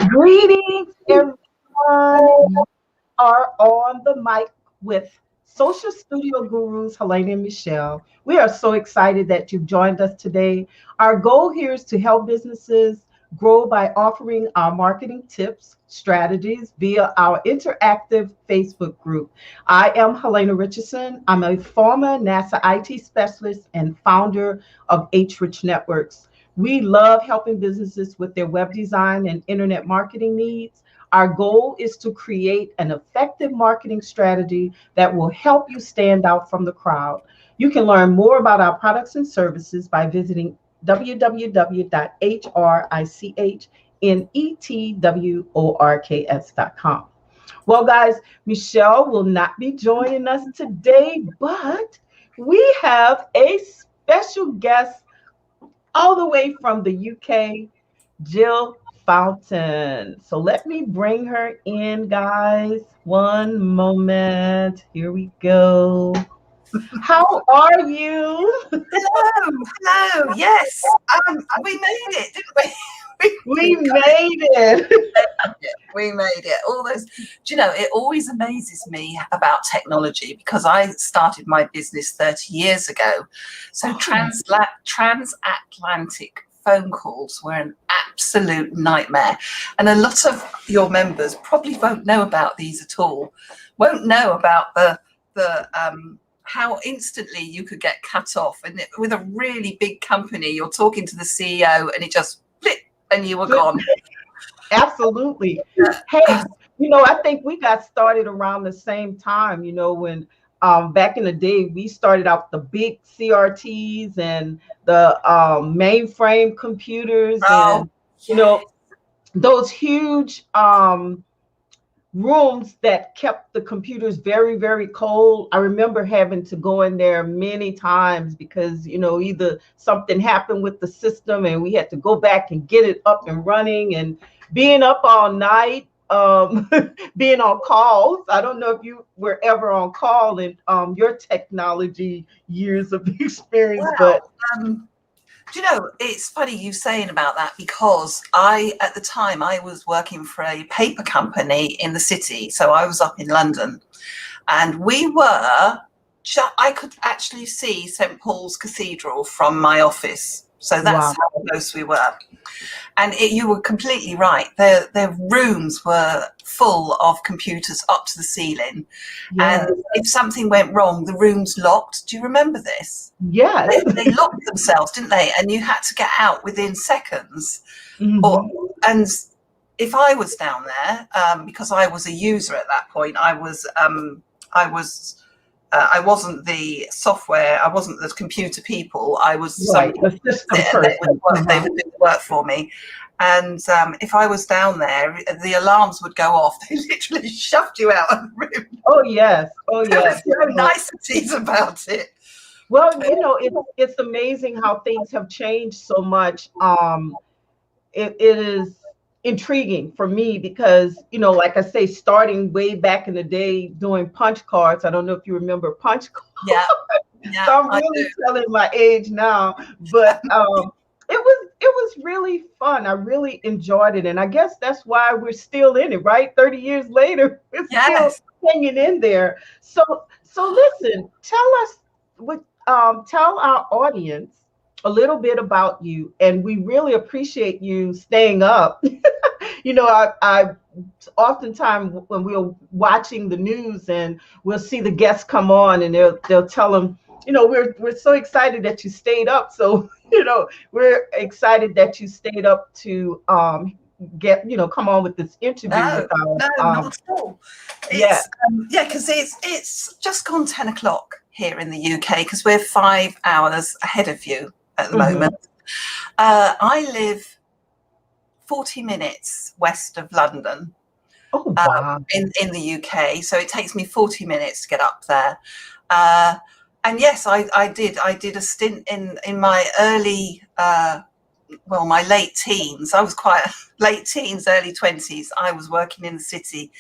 Greetings, everyone. You are on the mic with Social Studio Gurus Helena and Michelle. We are so excited that you've joined us today. Our goal here is to help businesses grow by offering our marketing tips, strategies via our interactive Facebook group. I am Helena Richardson. I'm a former NASA IT specialist and founder of HRichnetworks. We love helping businesses with their web design and internet marketing needs. Our goal is to create an effective marketing strategy that will help you stand out from the crowd. You can learn more about our products and services by visiting www.HRichnetworks.com. Well, guys, Michelle will not be joining us today, but we have a special guest all the way from the UK, Jill Fountain. So let me bring her in, guys. One moment. Here we go. How are you? Hello, hello. Yes, we made it, didn't we? We made it. We made it. All those, do you know, it always amazes me about technology because I started my business 30 years ago. So transatlantic phone calls were an absolute nightmare. And a lot of your members probably won't know about these at all, won't know about the how instantly you could get cut off. And with a really big company, you're talking to the CEO and it just flip and you were gone. Absolutely. Hey, I think we got started around the same time, when back in the day, we started out the big CRTs and the mainframe computers and, those huge rooms that kept the computers very, very cold. I remember having to go in there many times because, either something happened with the system and we had to go back and get it up and running, and being up all night, being on calls. I don't know if you were ever on call in your technology years of experience, but do you know, it's funny you saying about that because at the time, I was working for a paper company in the city. So I was up in London and I could actually see St. Paul's Cathedral from my office. So that's how close we were. And you were completely right. Their rooms were full of computers up to the ceiling. Yes. And if something went wrong, the rooms locked. Do you remember this? Yes. They locked themselves, didn't they? And you had to get out within seconds. Mm-hmm. And if I was down there, because I was a user at that point, I wasn't the software, I wasn't the computer people, I was the system person. They would do the work for me. And if I was down there, the alarms would go off. They literally shoved you out of the room. Oh, yes. Oh, yes. There was no niceties about it. Well, it's amazing how things have changed so much. It is intriguing for me because, like I say, starting way back in the day doing punch cards. I don't know if you remember punch cards. Yeah. So I'm really telling my age now, but it was really fun. I really enjoyed it, and I guess that's why we're still in it, right? 30 years later, we're still hanging in there. So listen, tell our audience a little bit about you, and we really appreciate you staying up. I oftentimes when we're watching the news and we'll see the guests come on and they'll tell them, we're so excited that you stayed up. So, we're excited that you stayed up to come on with this interview with us. No, not at all. Because it's just gone 10 o'clock here in the UK because we're 5 hours ahead of you at the moment. I live 40 minutes west of London. Oh, wow. In the UK, so it takes me 40 minutes to get up there. And yes, I did a stint in my early, my late teens. I was quite late teens, early 20s. I was working in the city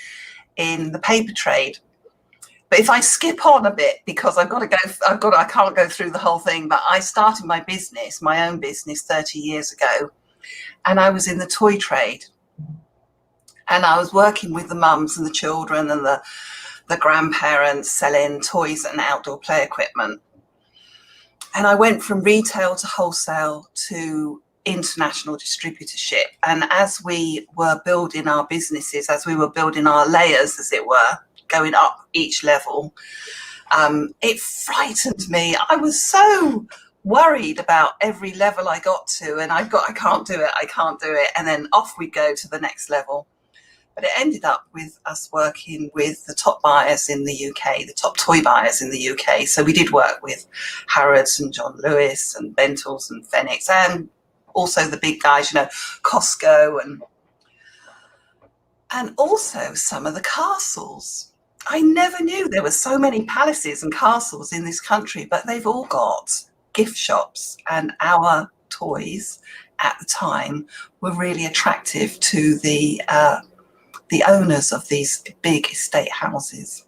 in the paper trade. But if I skip on a bit, because I can't go through the whole thing, but I started my own business 30 years ago, and I was in the toy trade. And I was working with the mums and the children and the grandparents selling toys and outdoor play equipment. And I went from retail to wholesale to international distributorship. And as we were building our businesses, as we were building our layers, as it were, going up each level, it frightened me. I was so worried about every level I got to, and I can't do it. And then off we go to the next level. But it ended up with us working with the top buyers in the UK, the top toy buyers in the UK. So we did work with Harrods and John Lewis and Bentals and Phoenix, and also the big guys, you know, Costco, and also some of the castles. I never knew there were so many palaces and castles in this country, but they've all got gift shops, and our toys at the time were really attractive to the owners of these big estate houses.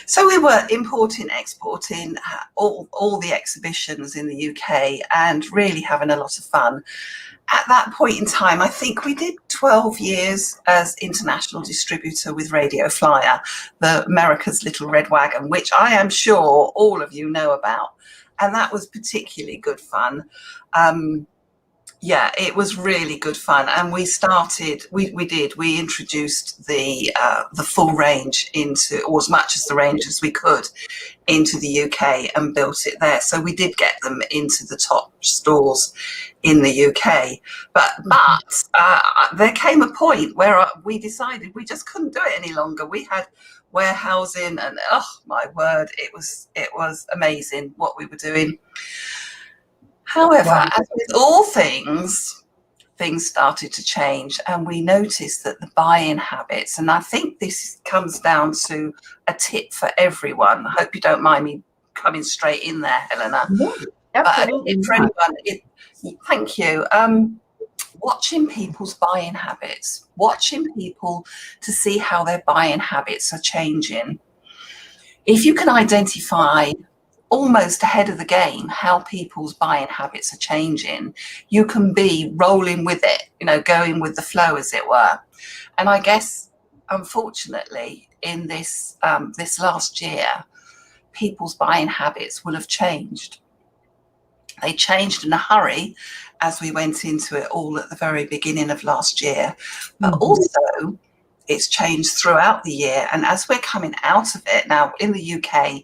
So we were importing, exporting all the exhibitions in the UK and really having a lot of fun. At that point in time, I think we did 12 years as international distributor with Radio Flyer, the America's Little Red Wagon, which I am sure all of you know about. And that was particularly good fun. Yeah, it was really good fun, and we introduced the full range into, or as much as the range as we could, into the UK and built it there. So we did get them into the top stores in the UK, but there came a point where we decided we just couldn't do it any longer. We had warehousing, and oh my word, it was amazing what we were doing. However, Wow. as with all things started to change, and we noticed that the buying habits, and I think this comes down to a tip for everyone. I hope you don't mind me coming straight in there, Helena. Yeah, absolutely. But for anyone, thank you. Watching people's buying habits, watching people to see how their buying habits are changing. If you can identify almost ahead of the game how people's buying habits are changing, you can be rolling with it, you know, going with the flow, as it were. And I guess, unfortunately, in this last year, people's buying habits will have changed. They changed in a hurry as we went into it all at the very beginning of last year, but also it's changed throughout the year. And as we're coming out of it now in the UK,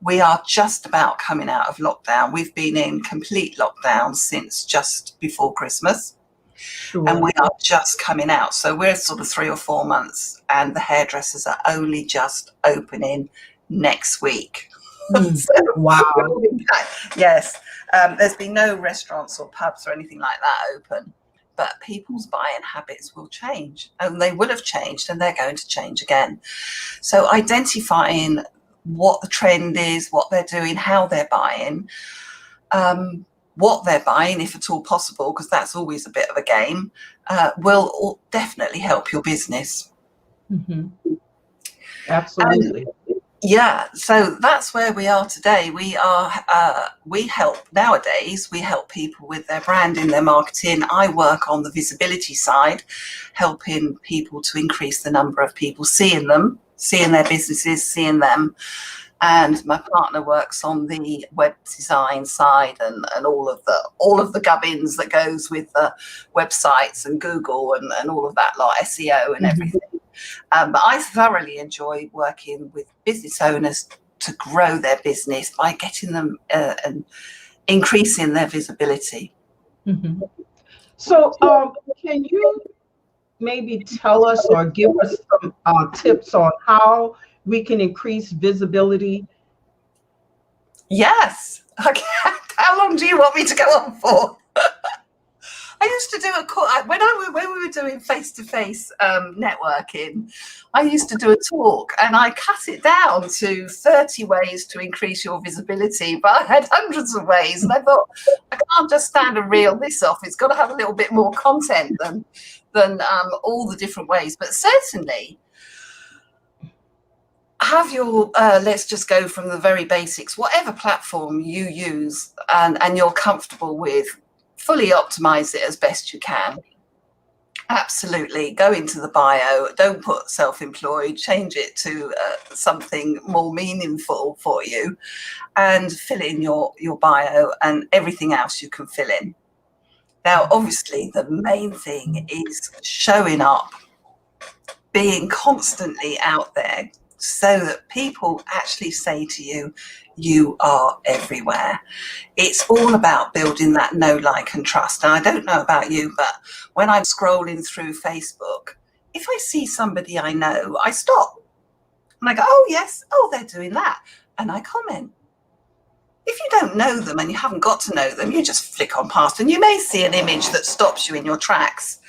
we are just about coming out of lockdown. We've been in complete lockdown since just before Christmas. Sure. And we are just coming out. So we're sort of 3 or 4 months, and the hairdressers are only just opening next week. So, wow. Yes. There's been no restaurants or pubs or anything like that open, but people's buying habits will change, and they will have changed, and they're going to change again. So identifying what the trend is, what they're doing, how they're buying, what they're buying, if at all possible, because that's always a bit of a game, will definitely help your business. Absolutely. Yeah, so that's where we are today. We help people with their branding, their marketing. I work on the visibility side, helping people to increase the number of people seeing them, seeing their businesses, seeing them. And my partner works on the web design side and all of the gubbins that goes with the websites and Google and all of that lot, SEO and everything. But I thoroughly enjoy working with business owners to grow their business by getting them and increasing their visibility. So can you maybe tell us or give us some tips on how we can increase visibility? Yes. Okay. How long do you want me to go on for? I used to do a call when we were doing face-to-face networking. I used to do a talk, and I cut it down to 30 ways to increase your visibility, but I had hundreds of ways, and I thought, I can't just stand and reel this off. It's got to have a little bit more content than all the different ways. But certainly, have your let's just go from the very basics. Whatever platform you use and you're comfortable with, fully optimize it as best you can. Absolutely. Go into the bio. Don't put self-employed. Change it to something more meaningful for you, and fill in your bio and everything else you can fill in. Now, obviously, the main thing is showing up, being constantly out there, so that people actually say to you, you are everywhere. It's all about building that know, like, and trust. And I don't know about you, but when I'm scrolling through Facebook, if I see somebody I know, I stop and I go, oh, yes, oh, they're doing that. And I comment. If you don't know them and you haven't got to know them, you just flick on past, and you may see an image that stops you in your tracks.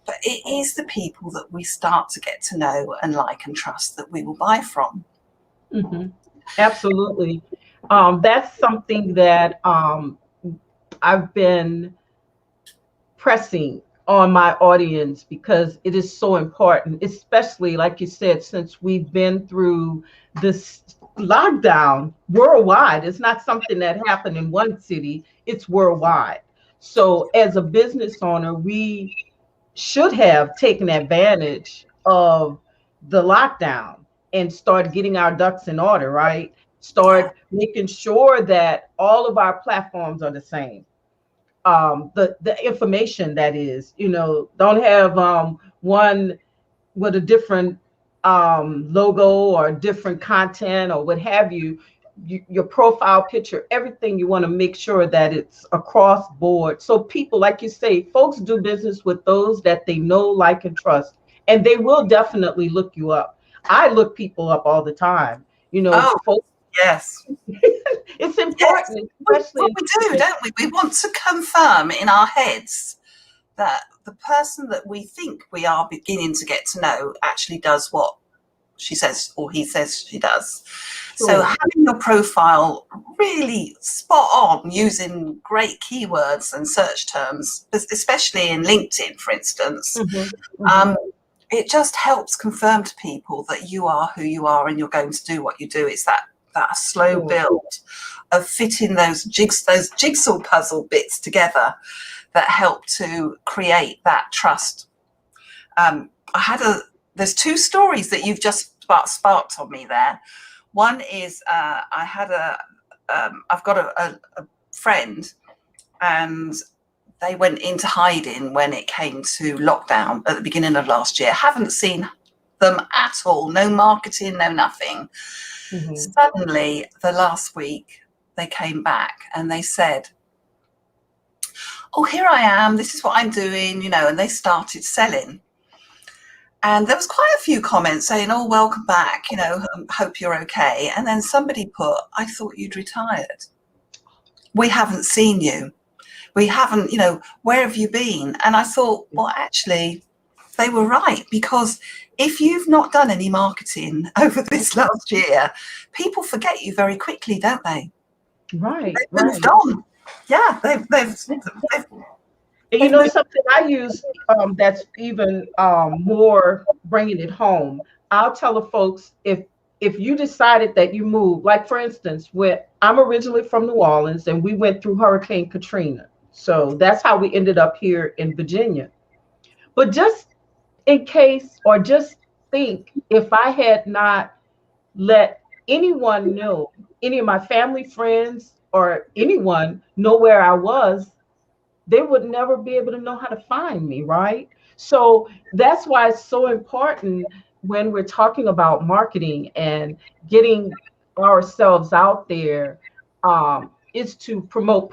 But it is the people that we start to get to know and like and trust that we will buy from. Mm-hmm. Absolutely. That's something that I've been pressing on my audience, because it is so important, especially like you said, since we've been through this lockdown worldwide. It's not something that happened in one city, it's worldwide. So as a business owner, we should have taken advantage of the lockdown and start getting our ducks in order, right? Yeah. Start making sure that all of our platforms are the same. The information, that is, don't have one with a different logo or different content or what have you. Your profile picture, everything, you want to make sure that it's across board, so people, like you say, folks do business with those that they know, like, and trust, and they will definitely look you up. I look people up all the time, Oh, folks. yes. It's Yes. important, especially Well, we do, don't we? We want to confirm in our heads that the person that we think we are beginning to get to know actually does what she says or he says she does. So sure. having your profile really spot on, using great keywords and search terms, especially in LinkedIn, for instance, Hmm. Hmm. um, it just helps confirm to people that you are who you are and you're going to do what you do. It's that slow Sure. build of fitting those jigsaw puzzle bits together that help to create that trust. There's two stories that you've just sparked on me there. One is I've got a friend, and they went into hiding when it came to lockdown at the beginning of last year. Haven't seen them at all. No marketing, no nothing. Hmm. Suddenly, the last week, they came back and they said, oh, here I am. This is what I'm doing, and they started selling. And there was quite a few comments saying, oh, welcome back, hope you're okay. And then somebody put, I thought you'd retired. We haven't seen you. We haven't, where have you been? And I thought, well, actually, they were right, because if you've not done any marketing over this last year, people forget you very quickly, don't they? Right, They've right. moved on. Yeah, they've And moved. something I use, that's even more bringing it home. I'll tell the folks, if you decided that you moved, like for instance, where I'm originally from New Orleans and we went through Hurricane Katrina. So that's how we ended up here in Virginia. But just in case, or just think, if I had not let anyone know, any of my family, friends, or anyone know where I was, they would never be able to know how to find me, right? So that's why it's so important when we're talking about marketing and getting ourselves out there, is to promote,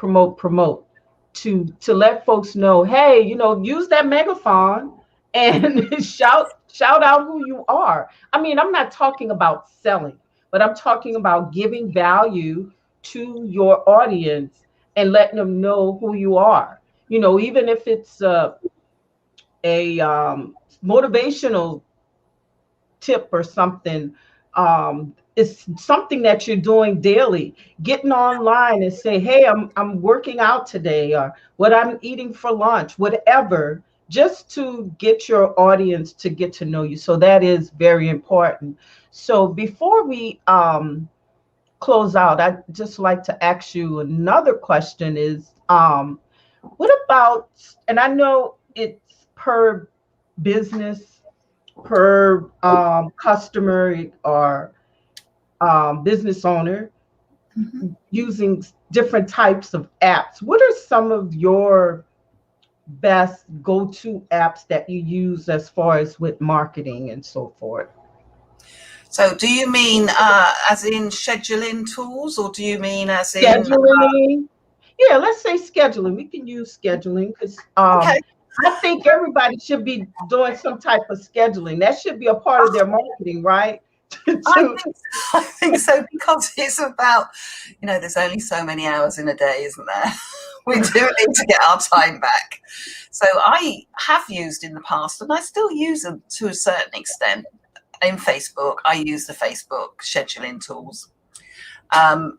to let folks know, hey, use that megaphone and shout out who you are. I mean, I'm not talking about selling, but I'm talking about giving value to your audience and letting them know who you are. Even if it's a motivational tip or something, it's something that you're doing daily. Getting online and say, hey, I'm working out today, or what I'm eating for lunch, whatever, just to get your audience to get to know you. So that is very important. So before we close out, I'd just like to ask you another question is, what about, and I know it's per business per customer or business owner Mhm. using different types of apps. What are some of your best go-to apps that you use as far as with marketing and so forth? So do you mean as in scheduling tools, or do you mean as in Scheduling. Yeah, let's say scheduling. We can use scheduling because okay. I think everybody should be doing some type of scheduling. That should be a part of their marketing, right? I to think I think so, because it's about, there's only so many hours in a day, isn't there? We do need to get our time back. So I have used in the past, and I still use them to a certain extent. In Facebook, I use the Facebook scheduling tools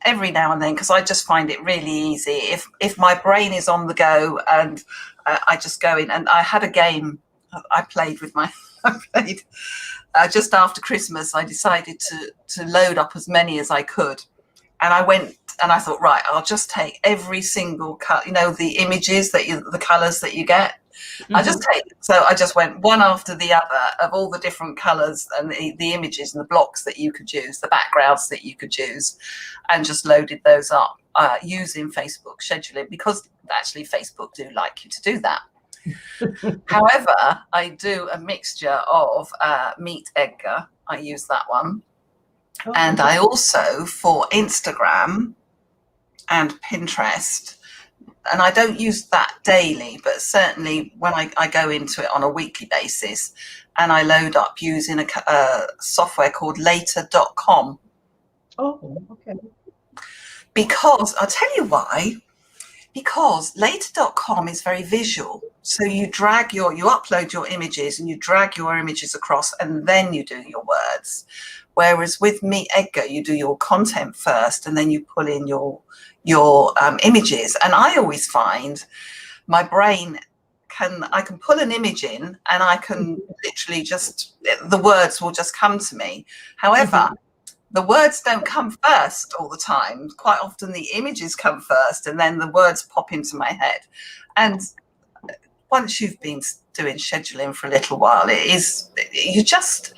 every now and then, because I just find it really easy. If my brain is on the go, and I just go in, and I had a game I played with my I played just after Christmas. I decided to load up as many as I could, and I went and I thought, right, I'll just take every single cut, the images the colors that you get. Mhm. So I just went one after the other of all the different colors and the images and the blocks that you could use, the backgrounds that you could use, and just loaded those up using Facebook scheduling, because actually Facebook do like you to do that. However, I do a mixture of Meet Edgar. I use that one. And Okay. I also, for Instagram and Pinterest, and I don't use that daily, but certainly when I go into it on a weekly basis, and I load up using a software called later.com. Oh, okay. Because I'll tell you why. Because later.com is very visual. So you upload your images, and you drag your images across, and then you do your words. Whereas with Meet Edgar, you do your content first, and then you pull in your images. And I always find my brain I can pull an image in, and I can literally the words will just come to me. However, Mhm. the words don't come first all the time. Quite often the images come first, and then the words pop into my head. And once you've been doing scheduling for a little while, you just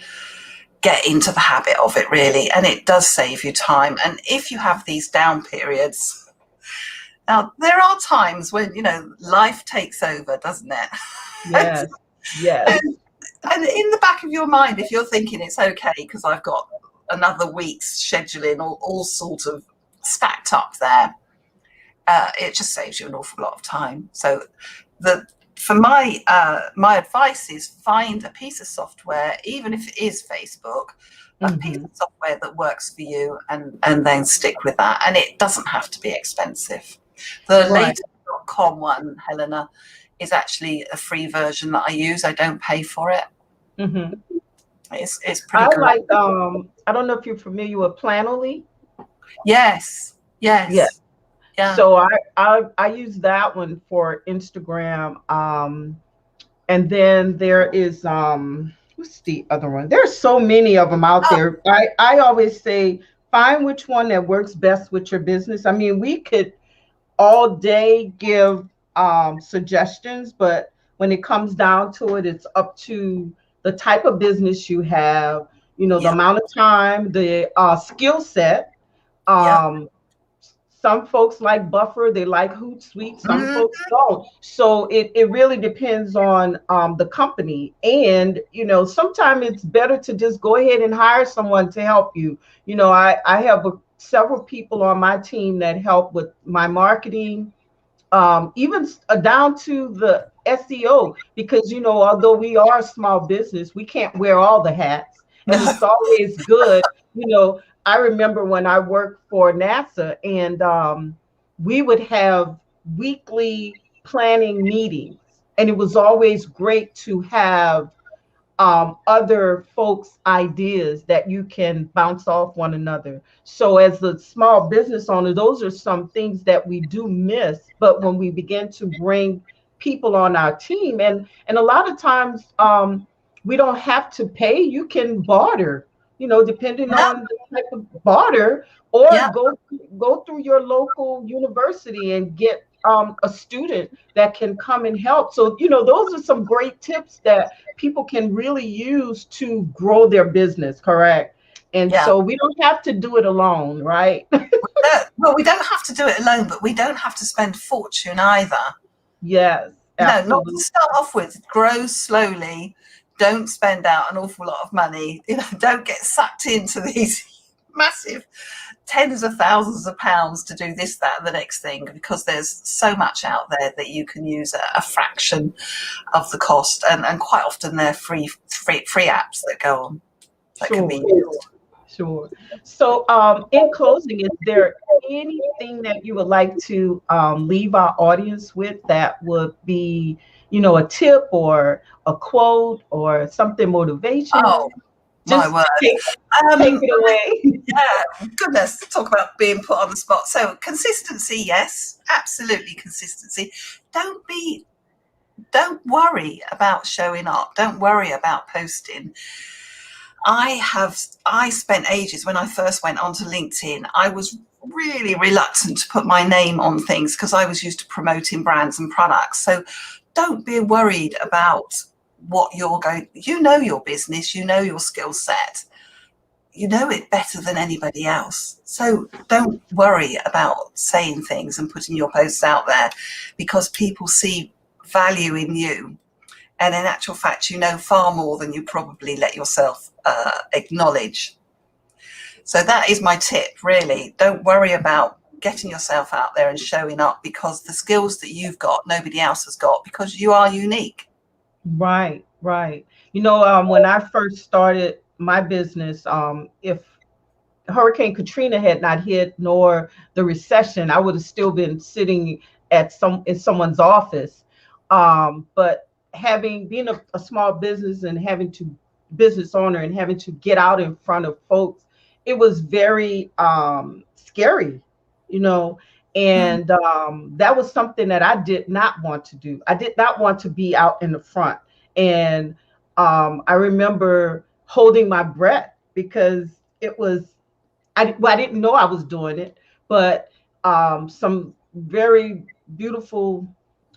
get into the habit of it, really, and it does save you time. And if you have these down periods, now there are times when life takes over, doesn't it? and, Yes. Yes. and in the back of your mind, if you're thinking it's okay because I've got another week's scheduling all sort of stacked up there, it just saves you an awful lot of time. So for my advice is, find a piece of software, even if it is Facebook, a piece Mhm. of software that works for you, and then stick with that. And it doesn't have to be expensive. The Right. later.com one, Helena, is actually a free version that I use. I don't pay for it. Mhm. It's pretty I good. like I don't know if you're familiar with Planoly. Yes, Yeah. yes, yeah. So I use that one for Instagram. And then there is what's the other one? There's so many of them out Oh, there. I always say find which one that works best with your business. I mean, we could all day give suggestions, but when it comes down to it, it's up to the type of business you have, the yeah, amount of time, the skill set. yeah. Um, some folks like buffer, they like Hootsuite, some Mm, folks don't. So it really depends on the company. And, sometimes it's better to just go ahead and hire someone to help you. I have several people on my team that help with my marketing, even down to the SEO, because although we are a small business, we can't wear all the hats, and no, it's always good. I remember when I worked for NASA, and we would have weekly planning meetings, and it was always great to have other folks' ideas that you can bounce off one another. So, as a small business owner, those are some things that we do miss. But when we begin to bring people on our team, and a lot of times we don't have to pay. You can barter, depending on the type of barter, or yeah, go through your local university and get a student that can come and help. So, those are some great tips that people can really use to grow their business, correct? And Yeah. so we don't have to do it alone, right? Well, we don't have to do it alone, but we don't have to spend a fortune either. Yes, Not to absolutely. start off with, grow slowly. Don't spend out an awful lot of money. Don't get sucked into these massive tens of thousands of pounds to do this, that, and the next thing, because there's so much out there that you can use a fraction of the cost, and quite often they're free apps that go on that can be Sure, used. sure. So, in closing, is there anything that you would like to leave our audience with that would be, a tip or a quote or something Oh, motivational? my Just word. take it away. Yeah, goodness, talk about being put on the spot. So consistency, yes, absolutely consistency. Don't worry about showing up. Don't worry about posting. I spent ages when I first went onto LinkedIn. I was really reluctant to put my name on things because I was used to promoting brands and products. So don't be worried about what you're going, your business, your skill set, you know it better than anybody else. So don't worry about saying things and putting your posts out there, because people see value in you. And in actual fact, you know far more than you probably let yourself acknowledge. So that is my tip, really. Don't worry about getting yourself out there and showing up, because the skills that you've got, nobody else has got, because you are unique. Right, right. When I first started my business, if Hurricane Katrina had not hit, nor the recession, I would have still been sitting in someone's office. But being a small business and business owner and having to get out in front of folks, it was very scary, you know. And that was something that I did not want to do. I did not want to be out in the front. And I remember holding my breath because it was I didn't know I was doing it, but some very beautiful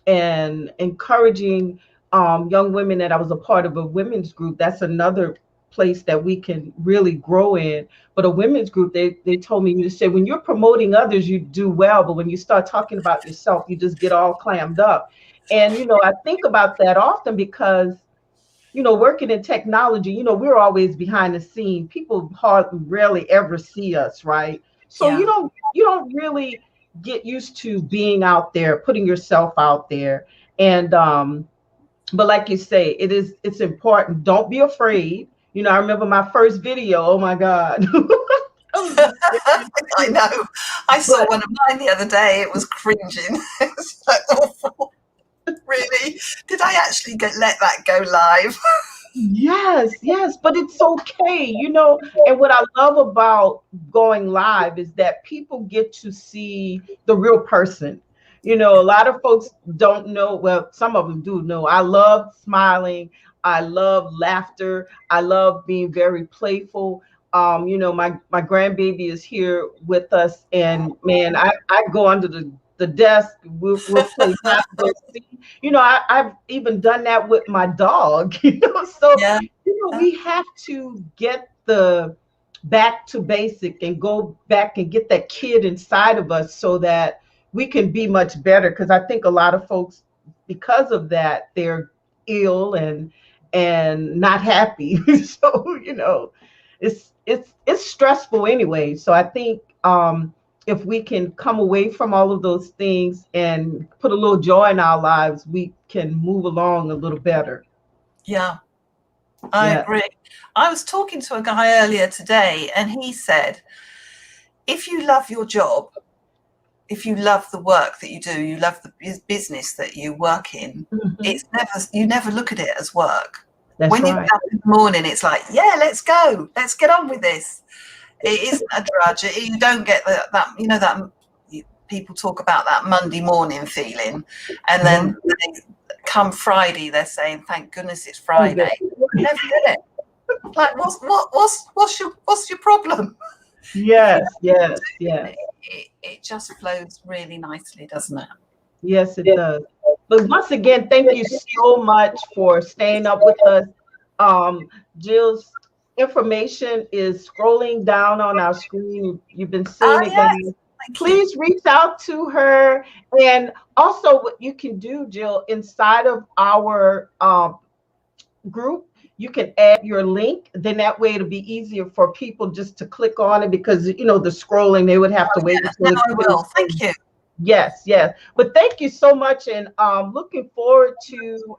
and encouraging young women that I was a part of a women's group. That's another place that we can really grow in. But a women's group, they told me, you said when you're promoting others, you do well, but when you start talking about yourself, you just get all clammed up. And I think about that often because working in technology, we're always behind the scene. People hardly rarely ever see us, right? So Yeah. you don't really get used to being out there, putting yourself out there. And but like you say, it's important. Don't be afraid. I remember my first video, oh my God. I was just I know. I saw but one of mine the other day. It was cringing. It was so awful. Really? Did I actually let that go live? yes, yes, but it's okay, And what I love about going live is that people get to see the real person. A lot of folks don't know, well, some of them do know. I love smiling, I love laughter, I love being very playful. My grandbaby is here with us, and man, I go under the desk, we'll play hide and go seek. I've even done that with my dog, so Yeah. we have to get the back to basic and go back and get that kid inside of us so that we can be much better. Because I think a lot of folks, because of that, they're ill and not happy. So it's stressful anyway. So I think if we can come away from all of those things and put a little joy in our lives, we can move along a little better. Yeah, I Yeah. agree. I was talking to a guy earlier today, and he said, if you love your job, if you love the work that you do, you love the business that you work in, Mhm. you never look at it as work. That's When you get right. up in the morning, it's like, yeah, let's go, let's get on with this. It isn't a drudge. You don't get that people talk about that Monday morning feeling, and Yeah. then come Friday, they're saying, thank goodness it's Oh, good. Friday. Never get it. Like, what's your problem? If you Yes, know what yes, you're yes. doing, it just flows really nicely, doesn't it? Yes, it does. But once again, thank you so much for staying up with us. Jill's information is scrolling down on our screen. You've been Ah, seeing it, yes. guys. Thank you. Please reach out to her. And also, what you can do, Jill, inside of our group, you can add your link. Then that way it'll be easier for people just to click on it because, the scrolling, they would have to Oh, wait yeah. until Now it I will. finishes. Thank you. Yes, yes. But thank you so much, and looking forward to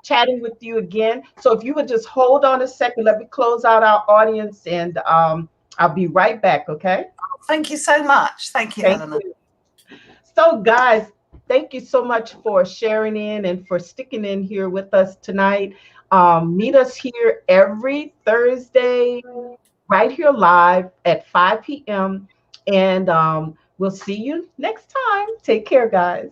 chatting with you again. So if you would just hold on a second, let me close out our audience, and I'll be right back. Okay. Thank you so much. Thank you, Thank Helena. you. So, guys, thank you so much for sharing in and for sticking in here with us tonight. Meet us here every Thursday, right here live at 5 p.m. And we'll see you next time. Take care, guys.